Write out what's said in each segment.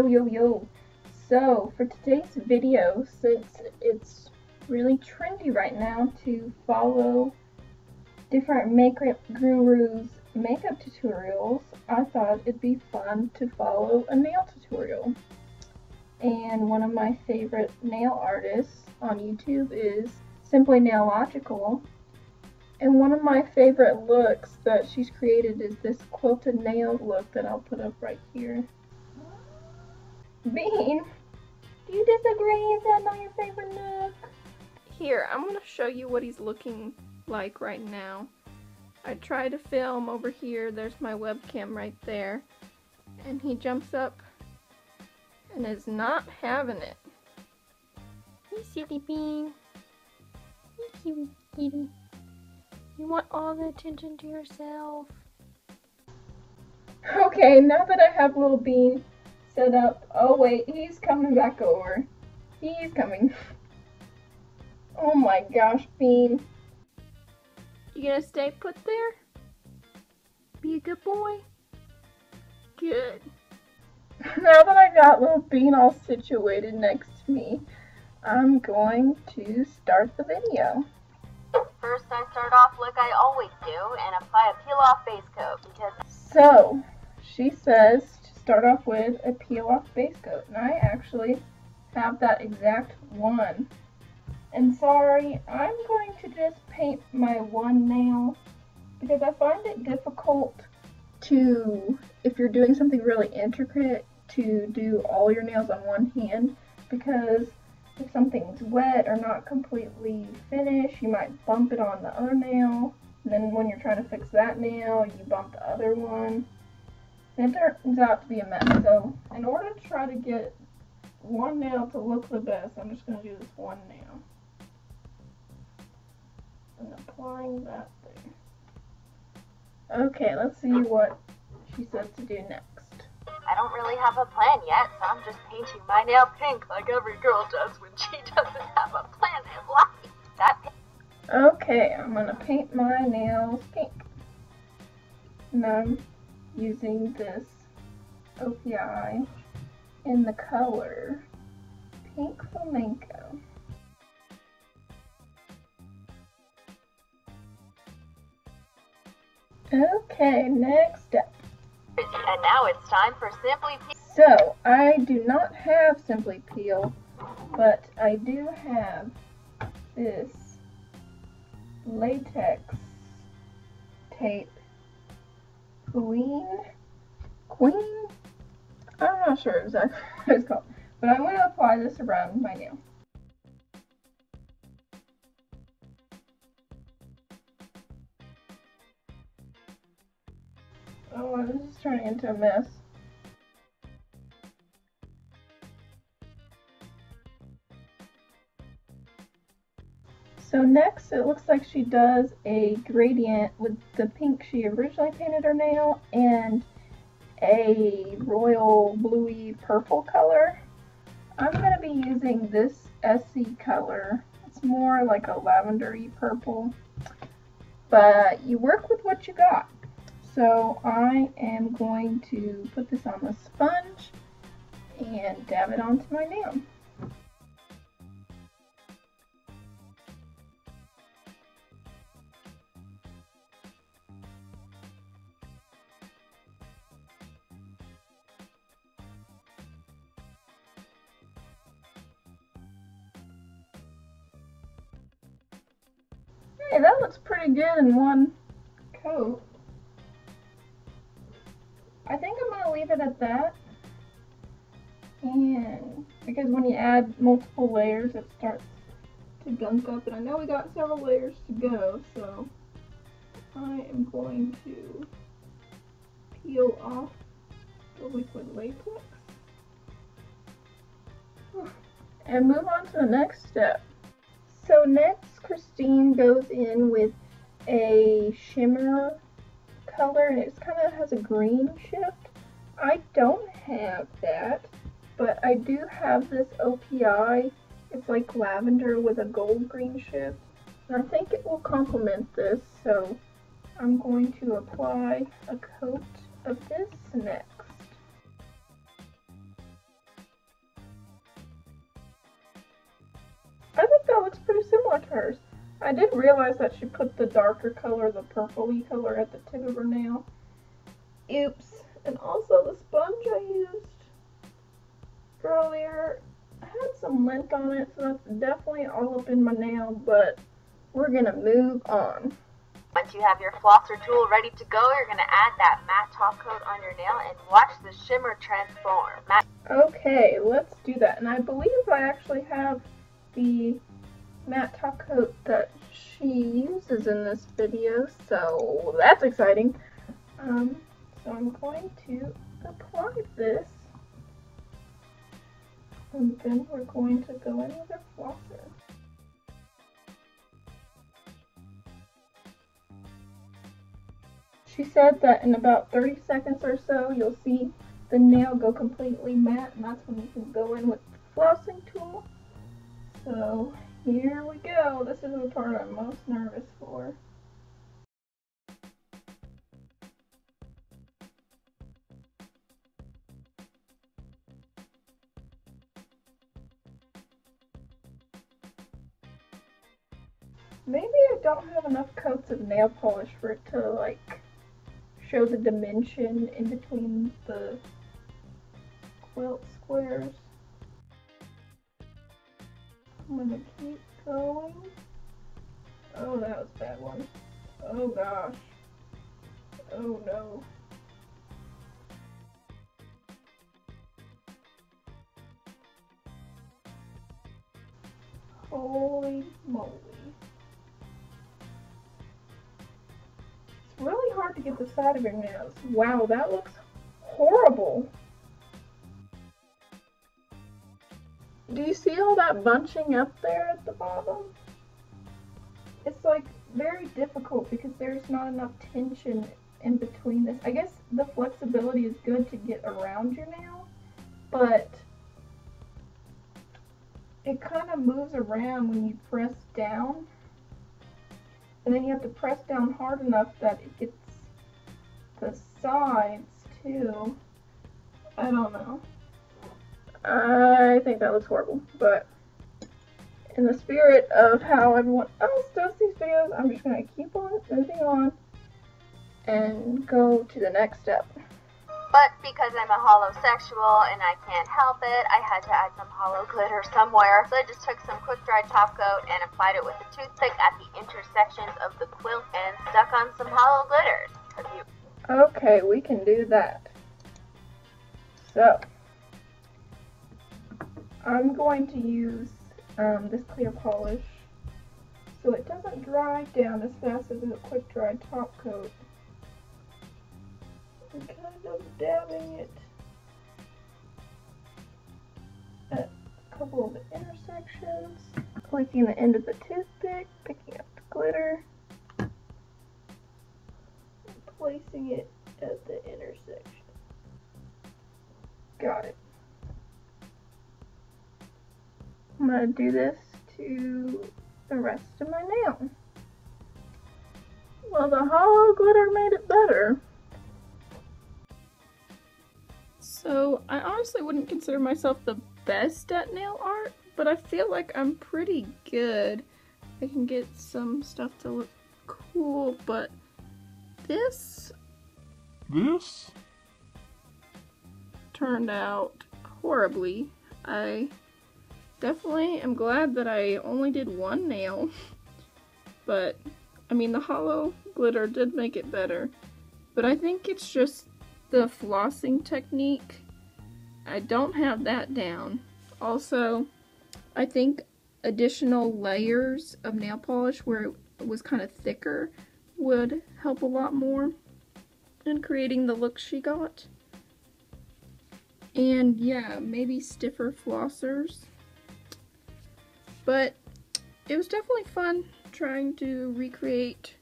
Yo. So for today's video, since it's really trendy right now to follow different makeup gurus' makeup tutorials, I thought it'd be fun to follow a nail tutorial. And one of my favorite nail artists on YouTube is simply Nailogical. And one of my favorite looks that she's created is this quilted nail look that I'll put up right here. Bean, do you disagree? Is that not your favorite look? Here, I'm going to show you what he's looking like right now. I try to film over here. There's my webcam right there. And he jumps up and is not having it. You silly Bean. You cute kitty. You want all the attention to yourself. Okay, now that I have little Bean set up. Oh wait, he's coming back over. He's coming. Oh my gosh, Bean. You gonna stay put there? Be a good boy? Good. Now that I got little Bean all situated next to me, I'm going to start the video. First, I start off like I always do and apply a peel-off base coat because... So, she says to start off with a peel-off base coat, and I actually have that exact one. And sorry, I'm going to just paint my one nail because I find it difficult to, if you're doing something really intricate, to do all your nails on one hand, because if something's wet or not completely finished, you might bump it on the other nail, and then when you're trying to fix that nail, you bump the other one, and it turns out to be a mess. So in order to try to get one nail to look the best, I'm just going to do this one nail. And applying that there. Okay, let's see what she says to do next. I don't really have a plan yet, so I'm just painting my nail pink like every girl does when she doesn't have a plan in life. That pink. Okay, I'm going to paint my nails pink. And I'm using this OPI in the color Pink Flamenco. Okay, next step. And now it's time for Simply Peel. So, I do not have Simply Peel, but I do have this latex tape. Queen? I'm not sure exactly what it's called, but I'm going to apply this around my nail. Oh, this is turning into a mess. So next, it looks like she does a gradient with the pink she originally painted her nail and a royal bluey purple color. I'm going to be using this SC color. It's more like a lavendery purple, but you work with what you got. So I am going to put this on the sponge and dab it onto my nail. Hey, that looks pretty good in one coat. I think I'm going to leave it at that, and because when you add multiple layers it starts to gunk up, and I know we got several layers to go, so I am going to peel off the liquid latex and move on to the next step. So next, Cristine goes in with a shimmer color, and it kind of has a green shift. I don't have that, but I do have this OPI. It's like lavender with a gold green shift, and I think it will complement this, so I'm going to apply a coat of this next. similar to hers. I did realize that she put the darker color, the purpley color, at the tip of her nail. Oops. And also the sponge I used earlier had some lint on it, so that's definitely all up in my nail, but we're gonna move on. Once you have your flosser tool ready to go, you're going to add that matte top coat on your nail and watch the shimmer transform. Okay, let's do that. And I believe I actually have the matte top coat that she uses in this video, so that's exciting. So I'm going to apply this, and then we're going to go in with our flosser. She said that in about 30 seconds or so, you'll see the nail go completely matte, and that's when you can go in with the flossing tool. So here we go. This is the part I'm most nervous for. Maybe I don't have enough coats of nail polish for it to like show the dimension in between the quilt squares. I'm gonna keep going. Oh, that was a bad one. Oh gosh. Oh no. Holy moly. It's really hard to get the side of your nails. Wow, that looks horrible. Do you see all that bunching up there at the bottom? It's like very difficult because there's not enough tension in between this. I guess the flexibility is good to get around your nail, but it kind of moves around when you press down, and then you have to press down hard enough that it gets the sides too. I don't know. I think that looks horrible, but in the spirit of how everyone else does these videos, I'm just going to keep on moving on and go to the next step. But because I'm a holosexual and I can't help it, I had to add some hollow glitter somewhere. So I just took some quick dry top coat and applied it with a toothpick at the intersections of the quilt and stuck on some hollow glitters. Okay, we can do that. So I'm going to use this clear polish so it doesn't dry down as fast as a quick dry top coat. I'm kind of dabbing it at a couple of the intersections, clicking the end of the toothpick, picking up the glitter, and placing it at the intersection. Got it. I'm going to do this to the rest of my nail. Well, the hollow glitter made it better. So, I honestly wouldn't consider myself the best at nail art, but I feel like I'm pretty good. I can get some stuff to look cool, but this turned out horribly. I definitely am glad that I only did one nail, but I mean the hollow glitter did make it better, but I think it's just the flossing technique. I don't have that down. Also, I think additional layers of nail polish where it was kind of thicker would help a lot more in creating the look she got. And yeah, maybe stiffer flossers. But it was definitely fun trying to recreate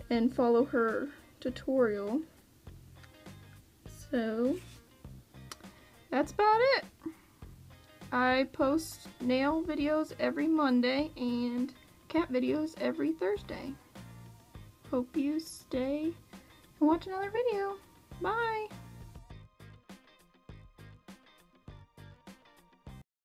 and follow her tutorial. So that's about it. I post nail videos every Monday and cat videos every Thursday. Hope you stay and watch another video. Bye!